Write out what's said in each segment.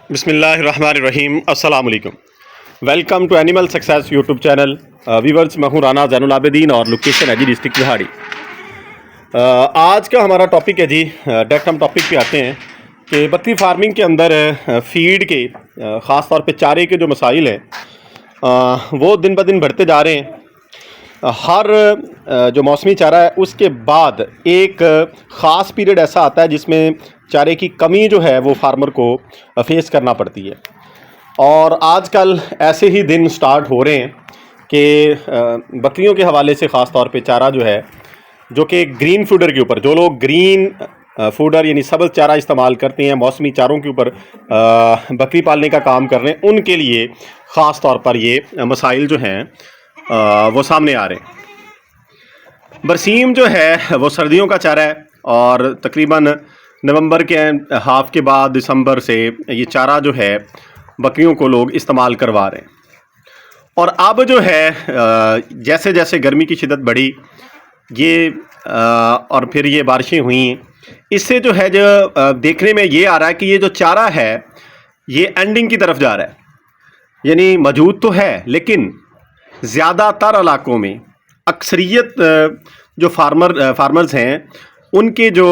बिस्मिल्लाहिर्रहमानिर्रहीम। अस्सलाम वालेकुम। Welcome to Animal Success YouTube channel. Viewers, मैं हूँ राना ज़ैनुल आबिदीन और लोकेशन है जी डिस्ट्रिक्ट बिहाड़ी। आज का हमारा टॉपिक है जी, डायरेक्ट हम टॉपिक पे आते हैं कि बकरी फार्मिंग के अंदर फीड के ख़ास तौर पे चारे के जो मसाइल हैं वो दिन ब दिन बढ़ते जा रहे हैं। हर जो मौसमी चारा है उसके बाद एक ख़ास पीरियड ऐसा आता है जिसमें चारे की कमी जो है वो फार्मर को फेस करना पड़ती है। और आजकल ऐसे ही दिन स्टार्ट हो रहे हैं कि बकरियों के हवाले से ख़ास तौर पे चारा जो है, जो कि ग्रीन फूडर के ऊपर, जो लोग ग्रीन फूडर यानी सब्ज़ चारा इस्तेमाल करते हैं, मौसमी चारों के ऊपर बकरी पालने का काम कर रहे हैं, उनके लिए ख़ास तौर पर ये मसाइल जो हैं वो सामने आ रहे हैं। बरसीम जो है वो सर्दियों का चारा है और तकरीबन नवंबर के हाफ के बाद दिसंबर से ये चारा जो है बकरियों को लोग इस्तेमाल करवा रहे हैं। और अब जो है जैसे जैसे गर्मी की शिद्दत बढ़ी ये और फिर ये बारिशें हुई, इससे जो है जो देखने में ये आ रहा है कि ये जो चारा है ये एंडिंग की तरफ जा रहा है। यानी मौजूद तो है लेकिन ज़्यादातर इलाकों में अक्सरियत जो फार्मर्स हैं उनके जो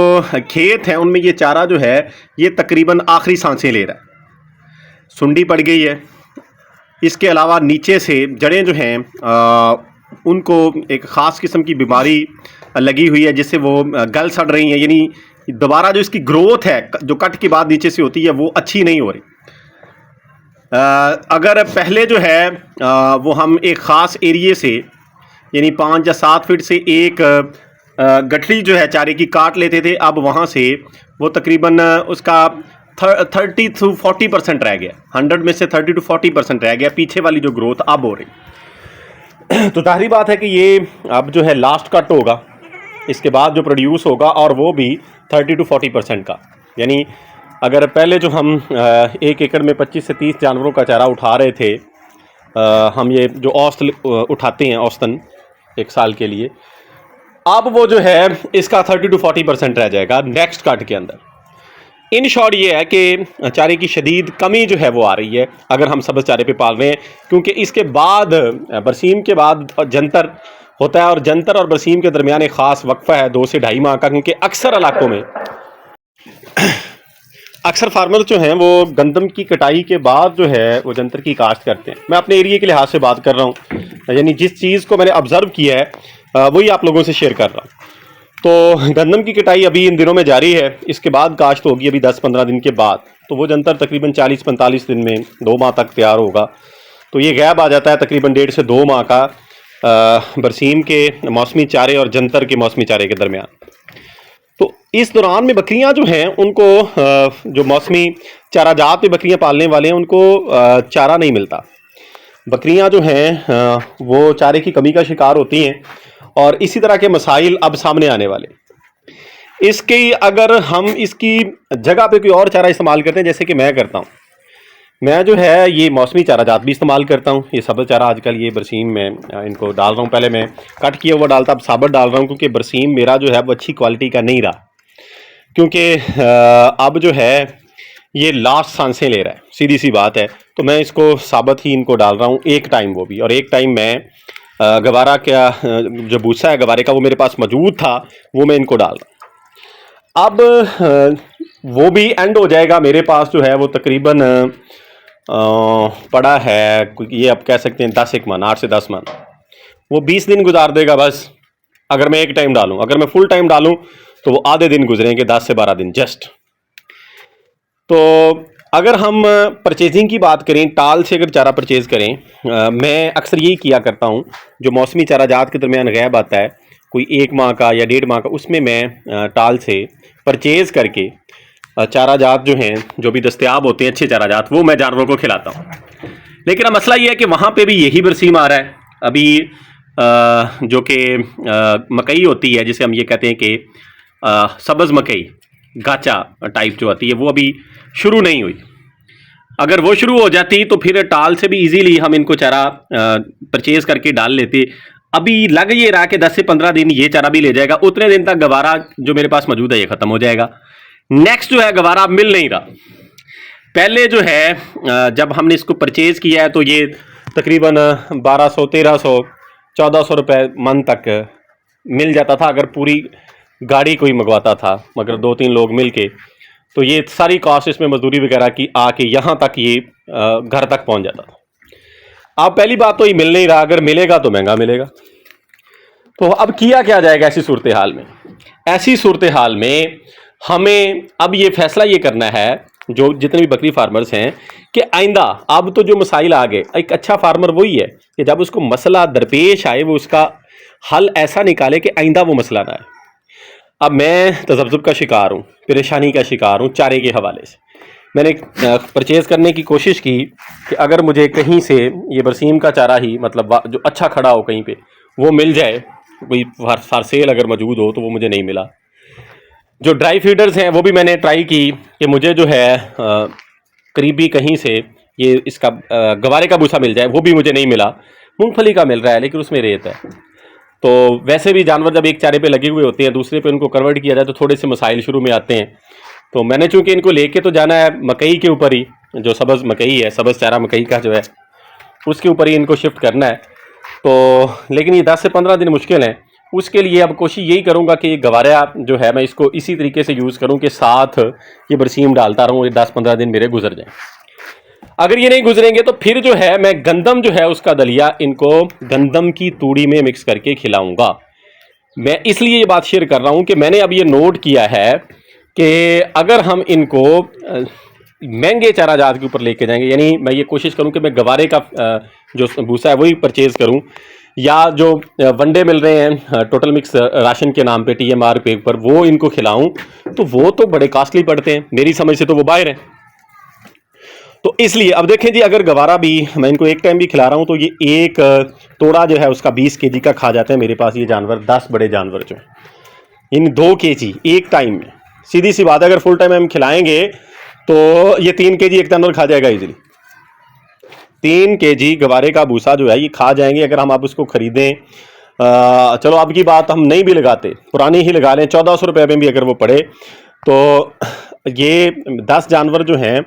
खेत हैं उनमें ये चारा जो है ये तकरीबन आखिरी सांसें ले रहा है। सुंडी पड़ गई है, इसके अलावा नीचे से जड़ें जो हैं उनको एक ख़ास किस्म की बीमारी लगी हुई है जिससे वो गल सड़ रही हैं। यानी दोबारा जो इसकी ग्रोथ है जो कट के बाद नीचे से होती है वो अच्छी नहीं हो रही। अगर पहले जो है वो हम एक ख़ास एरिए से यानी 5 या 7 फीट से एक गठरी जो है चारे की काट लेते थे, अब वहाँ से वो तकरीबन उसका 30 to 40% रह गया। 100 में से 30 to 40% रह गया, पीछे वाली जो ग्रोथ अब हो रही। तो जाहिर बात है कि ये अब जो है लास्ट कट होगा, इसके बाद जो प्रोड्यूस होगा और वो भी 30 to 40% का। यानी अगर पहले जो हम 1 एकड़ में 25 से 30 जानवरों का चारा उठा रहे थे, हम ये जो औसत उठाते हैं औसतन एक साल के लिए, अब वो जो है इसका 30 to 40% रह जाएगा नेक्स्ट कट के अंदर। इन शॉर्ट ये है कि चारे की शदीद कमी जो है वो आ रही है अगर हम सब्ज़ चारे पे पाल रहे हैं, क्योंकि इसके बाद बरसीम के बाद जंतर होता है और जंतर और बरसीम के दरमियान एक ख़ास वक्फ़ा है 2 से 2.5 माह का। क्योंकि अक्सर इलाकों में अक्सर फार्मर जो हैं वो गंदम की कटाई के बाद जो है वो जंतर की काश्त करते हैं। मैं अपने एरिया के लिहाज से बात कर रहा हूँ, यानी जिस चीज़ को मैंने ऑब्ज़र्व किया है वही आप लोगों से शेयर कर रहा हूँ। तो गंदम की कटाई अभी इन दिनों में जारी है, इसके बाद काश्त होगी अभी 10-15 दिन के बाद। तो वो जंतर तकरीबन 40-45 दिन में 2 माह तक तैयार होगा। तो ये गैप आ जाता है तकरीबन 1.5 से 2 माह का बरसीम के मौसमी चारे और जंतर के मौसमी चारे के दरमियान। तो इस दौरान में बकरियां जो हैं उनको जो मौसमी चारा जात पे बकरियां पालने वाले हैं उनको चारा नहीं मिलता। बकरियां जो हैं वो चारे की कमी का शिकार होती हैं और इसी तरह के मसाइल अब सामने आने वाले। इसकी अगर हम इसकी जगह पे कोई और चारा इस्तेमाल करते हैं, जैसे कि मैं करता हूँ, मैं जो है ये मौसमी चारा जात भी इस्तेमाल करता हूँ। ये सब्ज़ चारा आजकल ये बरसीम में इनको डाल रहा हूँ। पहले मैं कट किया हुआ डालता, अब साबुत डाल रहा हूँ क्योंकि बरसीम मेरा जो है वो अच्छी क्वालिटी का नहीं रहा। क्योंकि अब जो है ये लास्ट सांसें ले रहा है, सीधी सी बात है। तो मैं इसको साबुत ही इनको डाल रहा हूँ एक टाइम, वो भी। और एक टाइम मैं गवारा का जो भूसा है गवारे का वो मेरे पास मौजूद था, वो मैं इनको डाल रहा हूँ। अब वो भी एंड हो जाएगा। मेरे पास जो है वो तकरीबन पड़ा है, ये आप कह सकते हैं 10 एक मन, 8 से 10 मन। वो 20 दिन गुजार देगा बस, अगर मैं एक टाइम डालूं। अगर मैं फुल टाइम डालूं तो वो आधे दिन गुजरेंगे, 10 से 12 दिन जस्ट। तो अगर हम परचेजिंग की बात करें, टाल से अगर चारा परचेज़ करें, मैं अक्सर यही किया करता हूं। जो मौसमी चारा जात के दरमियान गैप आता है कोई 1 माह का या 1.5 माह का, उसमें मैं टाल से परचेज़ करके चारा जात जो हैं जो भी दस्तयाब होते हैं अच्छे चारा जात, वो मैं जानवरों को खिलाता हूँ। लेकिन अब मसला ये है कि वहाँ पे भी यही बरसीम आ रहा है अभी। जो कि मकई होती है जिसे हम ये कहते हैं कि सब्ज़ मकई गाचा टाइप जो आती है, वो अभी शुरू नहीं हुई। अगर वो शुरू हो जाती तो फिर टाल से भी इजीली हम इनको चारा परचेज़ करके डाल लेते। अभी लग ये रहा कि 10 से 15 दिन ये चारा भी ले जाएगा, उतने दिन तक गवारा जो मेरे पास मौजूद है ये ख़त्म हो जाएगा। नेक्स्ट जो है गवारा मिल नहीं रहा। पहले जो है जब हमने इसको परचेज़ किया है तो ये तकरीबन 1200, 1300, 1400 रुपये मन तक मिल जाता था अगर पूरी गाड़ी कोई मंगवाता था, मगर 2-3 लोग मिल के। तो ये सारी कॉस्ट इसमें मजदूरी वगैरह की आके यहाँ तक ये घर तक पहुँच जाता था। अब पहली बात तो ये मिल नहीं रहा, अगर मिलेगा तो महंगा मिलेगा। तो अब किया क्या जाएगा ऐसी सूरत हाल में? ऐसी सूरत हाल में हमें अब ये फैसला ये करना है, जो जितने भी बकरी फार्मर्स हैं, कि आइंदा अब तो जो मसाइल आ गए, एक अच्छा फार्मर वही है कि जब उसको मसला दरपेश आए वो उसका हल ऐसा निकाले कि आइंदा वो मसला ना आए। अब मैं तज़ब्ज़ुब का शिकार हूँ, परेशानी का शिकार हूँ चारे के हवाले से। मैंने परचेज़ करने की कोशिश की कि अगर मुझे कहीं से ये बरसीम का चारा ही, मतलब जो अच्छा खड़ा हो कहीं पे, वो मिल जाए, कोई फार सेल अगर मौजूद हो, तो वो मुझे नहीं मिला। जो ड्राई फीडर्स हैं वो भी मैंने ट्राई की कि मुझे जो है करीबी कहीं से ये इसका गवारे का भूसा मिल जाए, वो भी मुझे नहीं मिला। मूंगफली का मिल रहा है लेकिन उसमें रेत है। तो वैसे भी जानवर जब एक चारे पे लगे हुए होते हैं, दूसरे पे उनको कन्वर्ट किया जाए तो थोड़े से मसाइल शुरू में आते हैं। तो मैंने चूँकि इनको लेके तो जाना है मकई के ऊपर ही, जो सब्ज़ मकई है, सब्ज़ चारा मकई का जो है, उसके ऊपर ही इनको शिफ्ट करना है। तो लेकिन ये 10 से 15 दिन मुश्किल हैं। उसके लिए अब कोशिश यही करूँगा कि ये गवारा जो है मैं इसको इसी तरीके से यूज़ करूँ कि साथ ये बरसीम डालता रहूँ, ये 10-15 दिन मेरे गुजर जाएँ। अगर ये नहीं गुजरेंगे तो फिर जो है मैं गंदम जो है उसका दलिया इनको गंदम की तूड़ी में मिक्स करके खिलाऊंगा। मैं इसलिए ये बात शेयर कर रहा हूँ कि मैंने अब ये नोट किया है कि अगर हम इनको महंगे चारा जात के ऊपर लेके जाएंगे, यानी मैं ये कोशिश करूँ कि मैं गवारे का जो भूसा है वही परचेज़ करूँ, या जो वनडे मिल रहे हैं टोटल मिक्स राशन के नाम पे TMR पे पर, वो इनको खिलाऊं, तो वो तो बड़े कॉस्टली पड़ते हैं मेरी समझ से, तो वो बाहर हैं। तो इसलिए अब देखें जी, अगर गवारा भी मैं इनको एक टाइम भी खिला रहा हूँ तो ये एक तोड़ा जो है उसका 20 kg का खा जाते हैं मेरे पास ये जानवर, 10 बड़े जानवर जो इन 2 kg एक टाइम में। सीधी सी बात है, अगर फुल टाइम हम खिलाएंगे तो ये 3 kg एक जानवर खा जाएगा इजीली। 3 kg गवारे का भूसा जो है ये खा जाएंगे अगर हम आप उसको खरीदें। चलो अब की बात हम नहीं भी लगाते, पुरानी ही लगा लें, 1400 रुपये में भी अगर वो पड़े, तो ये 10 जानवर जो हैं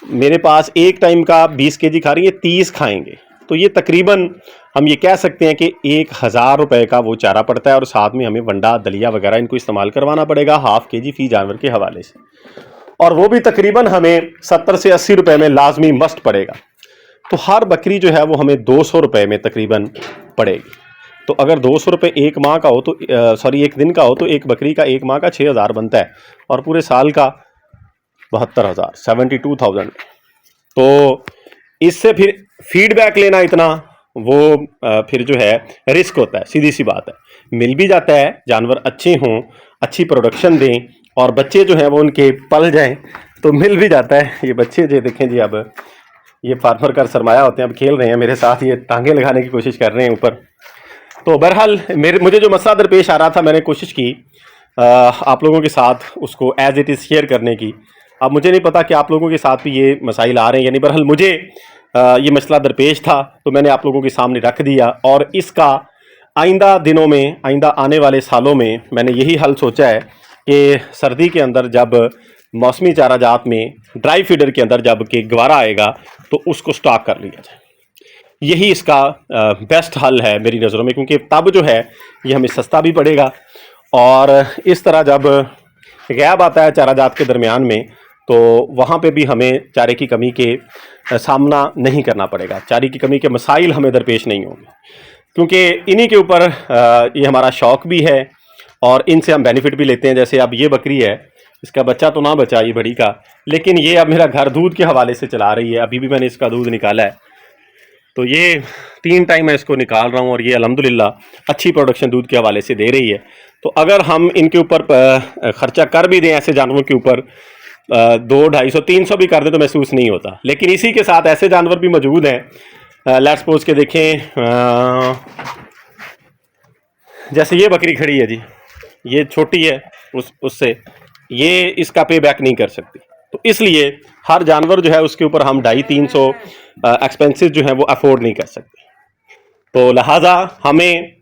मेरे पास एक टाइम का 20 kg खा रही है, 30 खाएंगे, तो ये तकरीबन हम ये कह सकते हैं कि 1000 रुपये का वो चारा पड़ता है, और साथ में हमें वंडा दलिया वगैरह इनको इस्तेमाल करवाना पड़ेगा ½ kg फी जानवर के हवाले से, और वो भी तकरीबन हमें 70 से 80 रुपये में लाजमी मस्ट पड़ेगा। तो हर बकरी जो है वो हमें 200 रुपये में तकरीबन पड़ेगी। तो अगर 200 रुपये एक माह का हो तो एक दिन का हो, तो एक बकरी का एक माह का 6000 बनता है, और पूरे साल का 72,000, 72,000। तो इससे फिर फीडबैक लेना इतना वो फिर जो है रिस्क होता है। सीधी सी बात है, मिल भी जाता है, जानवर अच्छे हों, अच्छी प्रोडक्शन दें, और बच्चे जो हैं वो उनके पल जाएं, तो मिल भी जाता है। ये बच्चे जो देखें जी, अब ये फार्मर का सरमाया होते हैं, अब खेल रहे हैं मेरे साथ, ये टांगे लगाने की कोशिश कर रहे हैं ऊपर। तो बहरहाल मुझे जो मसला दरपेश आ रहा था, मैंने कोशिश की आप लोगों के साथ उसको एज इट इज़ शेयर करने की। अब मुझे नहीं पता कि आप लोगों के साथ भी ये मसाइल आ रहे हैं या नहीं, बहरहाल मुझे ये मसला दरपेश था तो मैंने आप लोगों के सामने रख दिया, और इसका आइंदा दिनों में, आइंदा आने वाले सालों में मैंने यही हल सोचा है कि सर्दी के अंदर जब मौसमी चारा जात में ड्राई फीडर के अंदर जब कि गवारा आएगा तो उसको स्टॉक कर लिया जाए। यही इसका बेस्ट हल है मेरी नज़रों में, क्योंकि तब जो है ये हमें सस्ता भी पड़ेगा, और इस तरह जब गैप आता है चारा जात के दरमियान में तो वहाँ पे भी हमें चारे की कमी के सामना नहीं करना पड़ेगा, चारे की कमी के मसाइल हमें दरपेश नहीं होंगे, क्योंकि इन्हीं के ऊपर ये हमारा शौक़ भी है और इनसे हम बेनिफिट भी लेते हैं। जैसे अब ये बकरी है, इसका बच्चा तो ना बचा ये बड़ी का, लेकिन ये अब मेरा घर दूध के हवाले से चला रही है। अभी भी मैंने इसका दूध निकाला है, तो ये 3 टाइम मैं इसको निकाल रहा हूँ, और ये अल्हम्दुलिल्लाह अच्छी प्रोडक्शन दूध के हवाले से दे रही है। तो अगर हम इनके ऊपर ख़र्चा कर भी दें, ऐसे जानवरों के ऊपर 200, 250, 300 भी कर दें तो महसूस नहीं होता। लेकिन इसी के साथ ऐसे जानवर भी मौजूद हैं, लेट्स सपोज के देखें, जैसे ये बकरी खड़ी है जी, ये छोटी है उससे, ये इसका पे बैक नहीं कर सकती, तो इसलिए हर जानवर जो है उसके ऊपर हम 250-300 एक्सपेंसेस जो है वो अफोर्ड नहीं कर सकते। तो लिहाजा हमें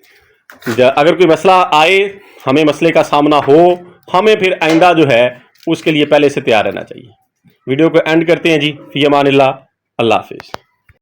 अगर कोई मसला आए, हमें मसले का सामना हो, हमें फिर आइंदा जो है उसके लिए पहले से तैयार रहना चाहिए। वीडियो को एंड करते हैं जी। फी अमानिल्लाह, अल्लाह हाफिज़।